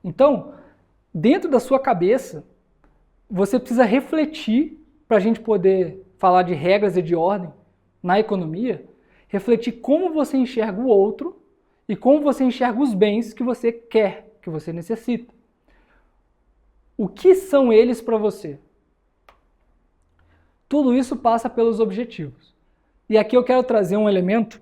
Então, dentro da sua cabeça, você precisa refletir, para a gente poder falar de regras e de ordem na economia, refletir como você enxerga o outro e como você enxerga os bens que você quer, que você necessita. O que são eles para você? Tudo isso passa pelos objetivos. E aqui eu quero trazer um elemento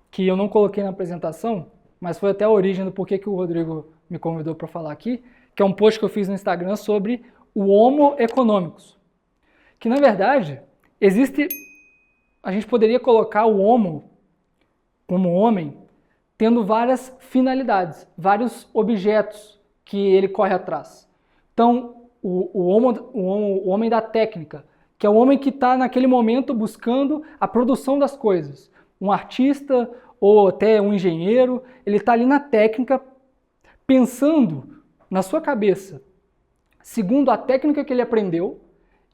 que eu não coloquei na apresentação, mas foi até a origem do porquê que o Rodrigo me convidou para falar aqui, que é um post que eu fiz no Instagram sobre o Homo economicus. Que, na verdade, a gente poderia colocar o Homo, como homem, tendo várias finalidades, vários objetos que ele corre atrás. Então, o homem da técnica, que é o homem que está naquele momento buscando a produção das coisas. Um artista ou até um engenheiro, ele está ali na técnica, pensando na sua cabeça, segundo a técnica que ele aprendeu,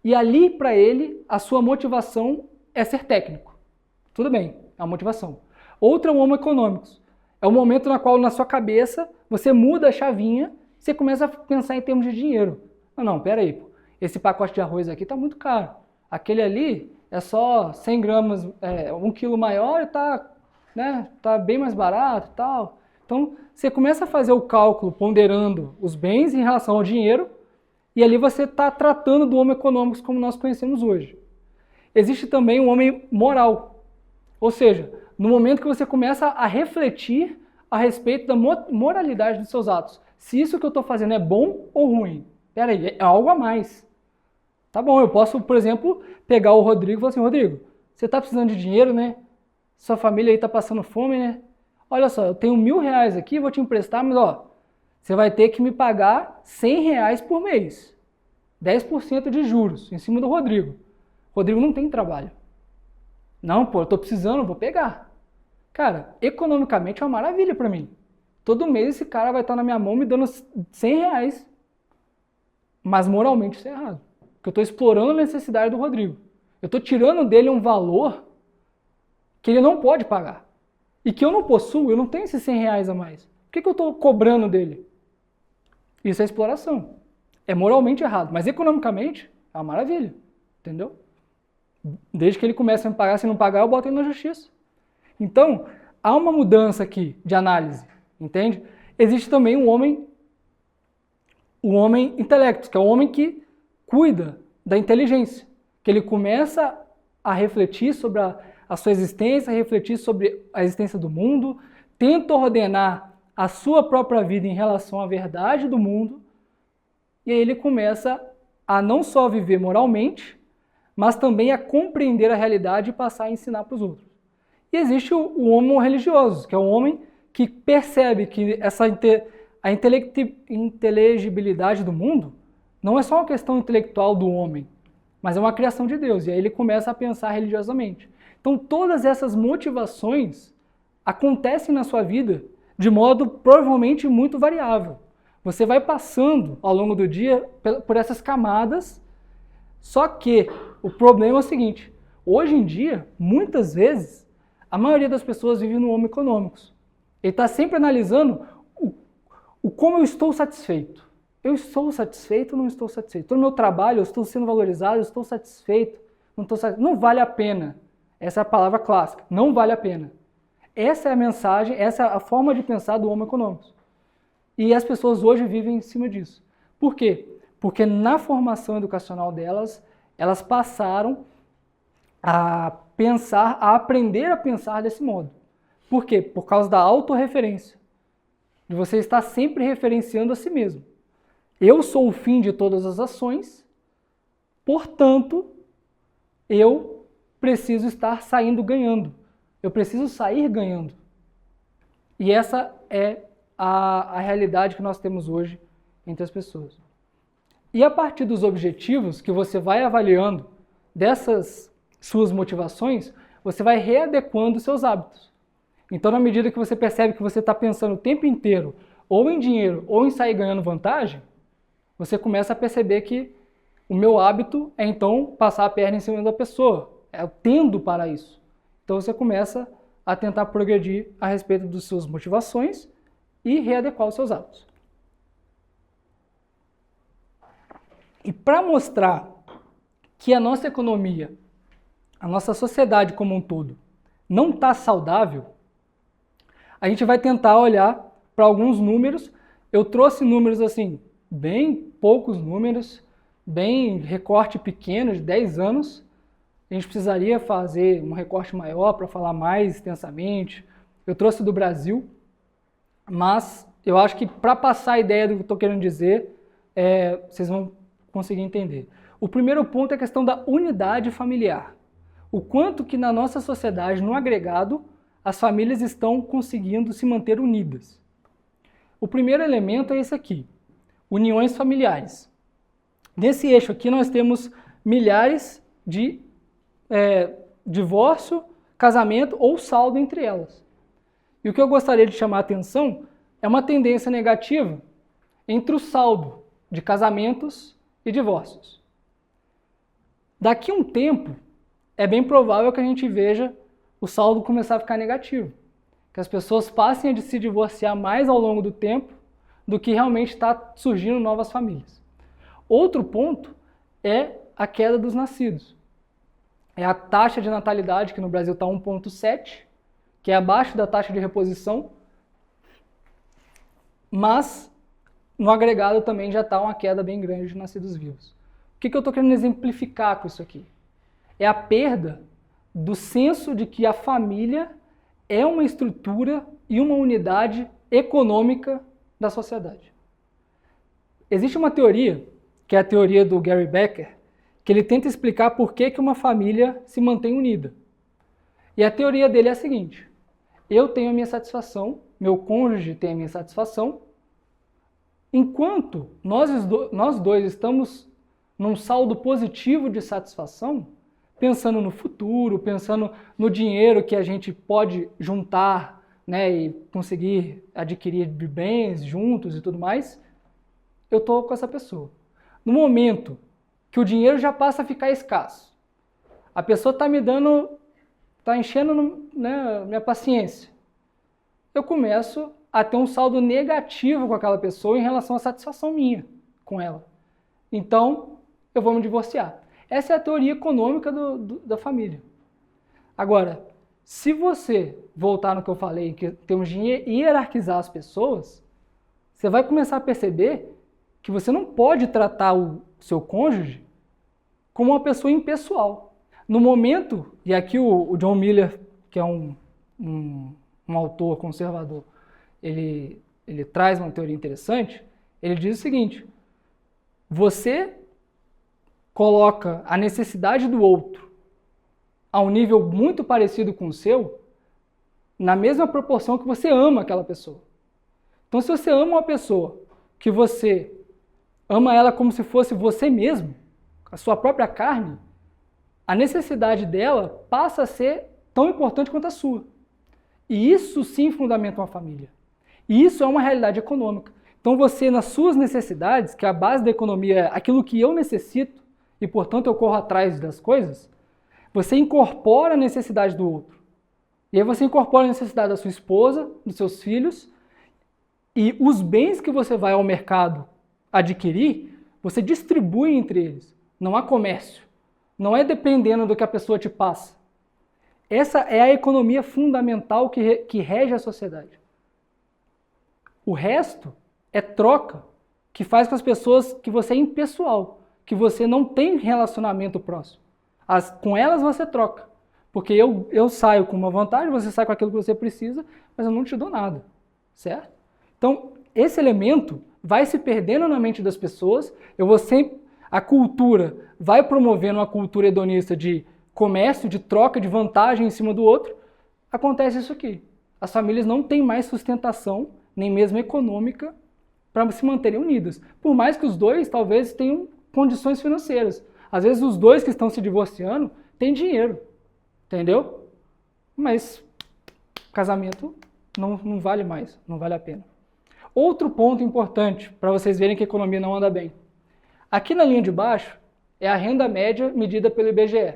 e ali para ele a sua motivação é ser técnico. Tudo bem, é uma motivação. Outra é o Homo economicus. É o momento na qual na sua cabeça você muda a chavinha, você começa a pensar em termos de dinheiro. Não, peraí, pô. Esse pacote de arroz aqui está muito caro. Aquele ali é só 100 gramas, 1 quilo maior e tá bem mais barato e tal. Então, você começa a fazer o cálculo ponderando os bens em relação ao dinheiro e ali você está tratando do Homo econômico como nós conhecemos hoje. Existe também o homem moral. Ou seja, no momento que você começa a refletir a respeito da moralidade dos seus atos. Se isso que eu estou fazendo é bom ou ruim? Peraí, é algo a mais. Tá bom, eu posso, por exemplo, pegar o Rodrigo e falar assim, Rodrigo, você está precisando de dinheiro, né? Sua família aí está passando fome, né? Olha só, eu tenho R$1.000 aqui, vou te emprestar, mas ó, você vai ter que me pagar R$100 por mês. 10% de juros em cima do Rodrigo. O Rodrigo não tem trabalho. Não, pô, eu estou precisando, vou pegar. Cara, economicamente é uma maravilha para mim. Todo mês esse cara vai estar na minha mão me dando R$100. Mas moralmente isso é errado. Porque eu estou explorando a necessidade do Rodrigo. Eu estou tirando dele um valor que ele não pode pagar. E que eu não possuo, eu não tenho esses R$100 a mais. Por que eu estou cobrando dele? Isso é exploração. É moralmente errado, mas economicamente é uma maravilha. Entendeu? Desde que ele comece a me pagar, se não pagar, eu boto ele na justiça. Então, há uma mudança aqui de análise, entende? Existe também o homem intelecto, que é o homem que cuida da inteligência, que ele começa a refletir sobre a sua existência, a refletir sobre a existência do mundo, tenta ordenar a sua própria vida em relação à verdade do mundo, e aí ele começa a não só viver moralmente, mas também a compreender a realidade e passar a ensinar para os outros. E existe o homo religioso, que é o homem que percebe que a inteligibilidade do mundo não é só uma questão intelectual do homem, mas é uma criação de Deus. E aí ele começa a pensar religiosamente. Então todas essas motivações acontecem na sua vida de modo provavelmente muito variável. Você vai passando ao longo do dia por essas camadas, só que o problema é o seguinte, hoje em dia, muitas vezes, a maioria das pessoas vive no Homo economicus. Ele está sempre analisando o como eu estou satisfeito. Eu estou satisfeito ou não estou satisfeito? Estou no meu trabalho, eu estou sendo valorizado, eu estou satisfeito, não estou satisfeito. Não vale a pena. Essa é a palavra clássica, não vale a pena. Essa é a mensagem, essa é a forma de pensar do Homo economicus. E as pessoas hoje vivem em cima disso. Por quê? Porque na formação educacional delas, elas passaram a pensar, a aprender a pensar desse modo. Por quê? Por causa da autorreferência. De você estar sempre referenciando a si mesmo. Eu sou o fim de todas as ações, portanto, eu preciso estar saindo ganhando. Eu preciso sair ganhando. E essa é a realidade que nós temos hoje entre as pessoas. E a partir dos objetivos que você vai avaliando dessas suas motivações, você vai readequando os seus hábitos. Então, na medida que você percebe que você está pensando o tempo inteiro ou em dinheiro ou em sair ganhando vantagem, você começa a perceber que o meu hábito é então passar a perna em cima da pessoa. Eu tendo para isso. Então você começa a tentar progredir a respeito das suas motivações e readequar os seus hábitos. E para mostrar que a nossa economia, a nossa sociedade como um todo, não está saudável, a gente vai tentar olhar para alguns números. Eu trouxe números assim, bem poucos números, bem recorte pequeno, de 10 anos. A gente precisaria fazer um recorte maior para falar mais extensamente. Eu trouxe do Brasil, mas eu acho que para passar a ideia do que eu estou querendo dizer, vocês vão conseguir entender. O primeiro ponto é a questão da unidade familiar. O quanto que na nossa sociedade, no agregado, as famílias estão conseguindo se manter unidas. O primeiro elemento é esse aqui, uniões familiares. Nesse eixo aqui nós temos milhares de divórcio, casamento ou saldo entre elas. E o que eu gostaria de chamar a atenção é uma tendência negativa entre o saldo de casamentos e divórcios. Daqui a um tempo, é bem provável que a gente veja o saldo começar a ficar negativo, que as pessoas passem a se divorciar mais ao longo do tempo do que realmente está surgindo novas famílias. Outro ponto é a queda dos nascidos. É a taxa de natalidade, que no Brasil está 1,7, que é abaixo da taxa de reposição, mas no agregado também já está uma queda bem grande de nascidos vivos. O que eu estou querendo exemplificar com isso aqui? É a perda do senso de que a família é uma estrutura e uma unidade econômica da sociedade. Existe uma teoria, que é a teoria do Gary Becker, que ele tenta explicar por que uma família se mantém unida. E a teoria dele é a seguinte: eu tenho a minha satisfação, meu cônjuge tem a minha satisfação, enquanto nós dois estamos num saldo positivo de satisfação, pensando no futuro, pensando no dinheiro que a gente pode juntar, né, e conseguir adquirir bens juntos e tudo mais, eu estou com essa pessoa. No momento que o dinheiro já passa a ficar escasso, a pessoa está me dando, está enchendo, né, minha paciência, eu começo a ter um saldo negativo com aquela pessoa em relação à satisfação minha com ela. Então, eu vou me divorciar. Essa é a teoria econômica da família. Agora, se você voltar no que eu falei, que temos de hierarquizar as pessoas, você vai começar a perceber que você não pode tratar o seu cônjuge como uma pessoa impessoal. No momento, e aqui o John Miller, que é um autor conservador, ele traz uma teoria interessante. Ele diz o seguinte: você coloca a necessidade do outro a um nível muito parecido com o seu, na mesma proporção que você ama aquela pessoa. Então, se você ama uma pessoa, que você ama ela como se fosse você mesmo, a sua própria carne, a necessidade dela passa a ser tão importante quanto a sua. E isso sim fundamenta uma família. E isso é uma realidade econômica. Então você, nas suas necessidades, que a base da economia é aquilo que eu necessito, e portanto eu corro atrás das coisas, você incorpora a necessidade do outro. E aí você incorpora a necessidade da sua esposa, dos seus filhos, e os bens que você vai ao mercado adquirir, você distribui entre eles. Não há comércio. Não é dependendo do que a pessoa te passa. Essa é a economia fundamental que rege a sociedade. O resto é troca, que faz com as pessoas que você é impessoal, que você não tem relacionamento próximo. Com elas você troca. Porque eu saio com uma vantagem, você sai com aquilo que você precisa, mas eu não te dou nada. Certo? Então, esse elemento vai se perdendo na mente das pessoas. A cultura vai promovendo uma cultura hedonista de comércio, de troca, de vantagem em cima do outro. Acontece isso aqui. As famílias não têm mais sustentação, nem mesmo econômica, para se manterem unidas. Por mais que os dois talvez tenham condições financeiras. Às vezes os dois que estão se divorciando têm dinheiro, entendeu? Mas casamento não vale mais, não vale a pena. Outro ponto importante para vocês verem que a economia não anda bem. Aqui na linha de baixo é a renda média medida pelo IBGE.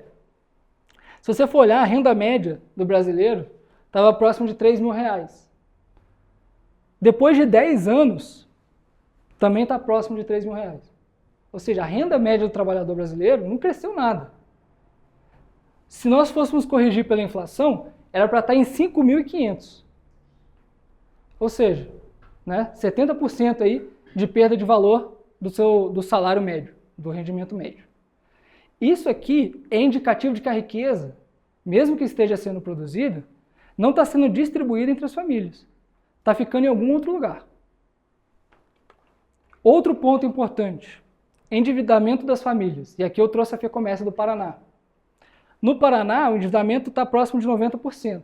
Se você for olhar, a renda média do brasileiro estava próximo de R$3.000. Depois de 10 anos, também está próximo de R$3.000. Ou seja, a renda média do trabalhador brasileiro não cresceu nada. Se nós fôssemos corrigir pela inflação, era para estar em 5.500. Ou seja, né, 70% aí de perda de valor do salário médio, do rendimento médio. Isso aqui é indicativo de que a riqueza, mesmo que esteja sendo produzida, não está sendo distribuída entre as famílias. Está ficando em algum outro lugar. Outro ponto importante, endividamento das famílias. E aqui eu trouxe a FEComércio do Paraná. No Paraná, o endividamento está próximo de 90%.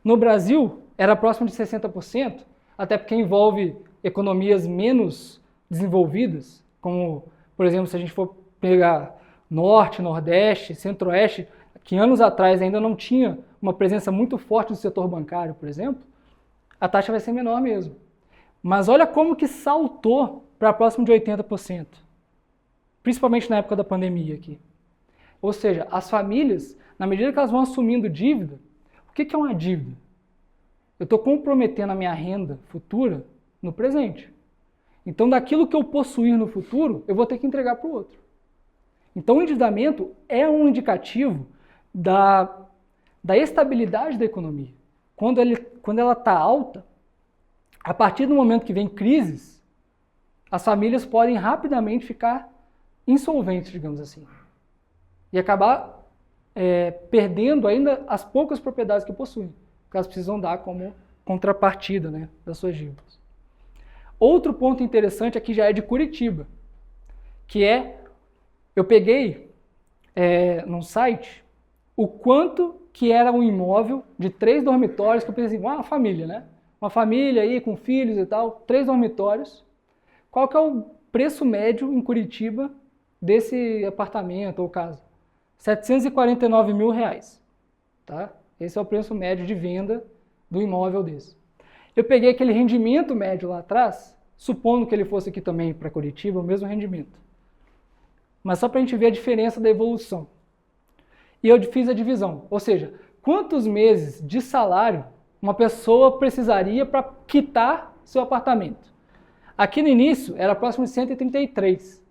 No Brasil, era próximo de 60%, até porque envolve economias menos desenvolvidas, como, por exemplo, se a gente for pegar Norte, Nordeste, Centro-Oeste, que anos atrás ainda não tinha uma presença muito forte do setor bancário, por exemplo, a taxa vai ser menor mesmo. Mas olha como que saltou para próximo de 80%, principalmente na época da pandemia aqui. Ou seja, as famílias, na medida que elas vão assumindo dívida, o que é uma dívida? Eu estou comprometendo a minha renda futura no presente. Então, daquilo que eu possuir no futuro, eu vou ter que entregar para o outro. Então, o endividamento é um indicativo da estabilidade da economia. Quando ela está alta, a partir do momento que vem crises, as famílias podem rapidamente ficar insolventes, digamos assim. E acabar perdendo ainda as poucas propriedades que possuem, que elas precisam dar como contrapartida, né, das suas dívidas. Outro ponto interessante aqui já é de Curitiba, que eu peguei num site o quanto que era um imóvel de 3 dormitórios, que eu pensei assim, uma família, né? Uma família aí com filhos e tal, 3 dormitórios. Qual que é o preço médio em Curitiba desse apartamento ou casa? R$749 mil. Tá? Esse é o preço médio de venda do imóvel desse. Eu peguei aquele rendimento médio lá atrás, supondo que ele fosse aqui também para Curitiba, o mesmo rendimento. Mas só para a gente ver a diferença da evolução. E eu fiz a divisão, ou seja, quantos meses de salário uma pessoa precisaria para quitar seu apartamento. Aqui no início era próximo de 133.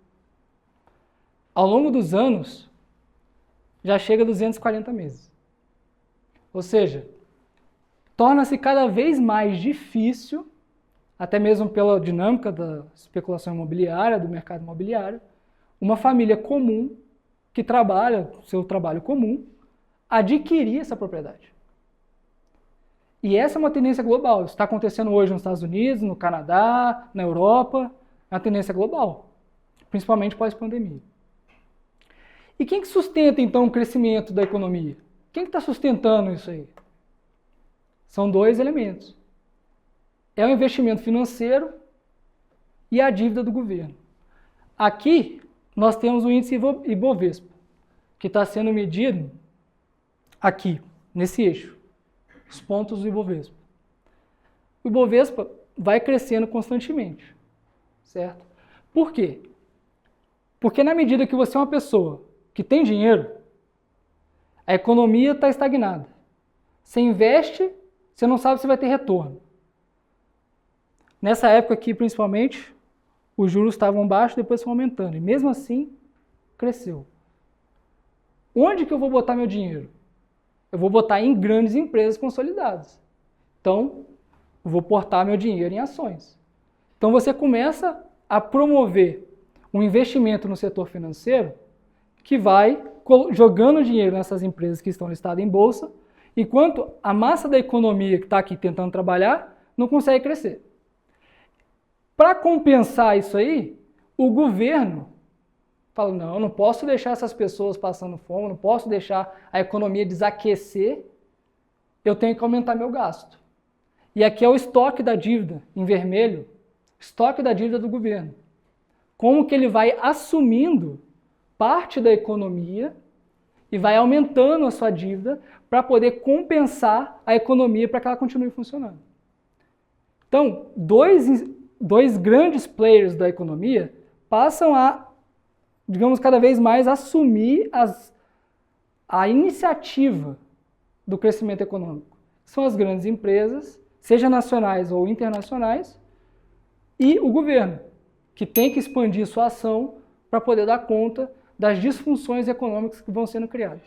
Ao longo dos anos, já chega a 240 meses. Ou seja, torna-se cada vez mais difícil, até mesmo pela dinâmica da especulação imobiliária, do mercado imobiliário, uma família comum que trabalha, seu trabalho comum, adquirir essa propriedade. E essa é uma tendência global. Isso está acontecendo hoje nos Estados Unidos, no Canadá, na Europa. É uma tendência global, principalmente pós-pandemia. E quem que sustenta, então, o crescimento da economia? Quem que está sustentando isso aí? São 2 elementos. É o investimento financeiro e a dívida do governo. Aqui, nós temos o índice Ibovespa, que está sendo medido aqui, nesse eixo, os pontos do Ibovespa. O Ibovespa vai crescendo constantemente, certo? Por quê? Porque na medida que você é uma pessoa que tem dinheiro, a economia está estagnada. Você investe, você não sabe se vai ter retorno. Nessa época aqui, principalmente, os juros estavam baixos, depois foram aumentando. E mesmo assim, cresceu. Onde que eu vou botar meu dinheiro? Eu vou botar em grandes empresas consolidadas. Então, eu vou portar meu dinheiro em ações. Então, você começa a promover um investimento no setor financeiro que vai jogando dinheiro nessas empresas que estão listadas em bolsa, enquanto a massa da economia que está aqui tentando trabalhar não consegue crescer. Para compensar isso aí, o governo fala, não, eu não posso deixar essas pessoas passando fome, não posso deixar a economia desaquecer, eu tenho que aumentar meu gasto. E aqui é o estoque da dívida, em vermelho, estoque da dívida do governo. Como que ele vai assumindo parte da economia e vai aumentando a sua dívida para poder compensar a economia para que ela continue funcionando. Então, dois grandes players da economia passam a, digamos, cada vez mais assumir a iniciativa do crescimento econômico. São as grandes empresas, seja nacionais ou internacionais, e o governo, que tem que expandir sua ação para poder dar conta das disfunções econômicas que vão sendo criadas.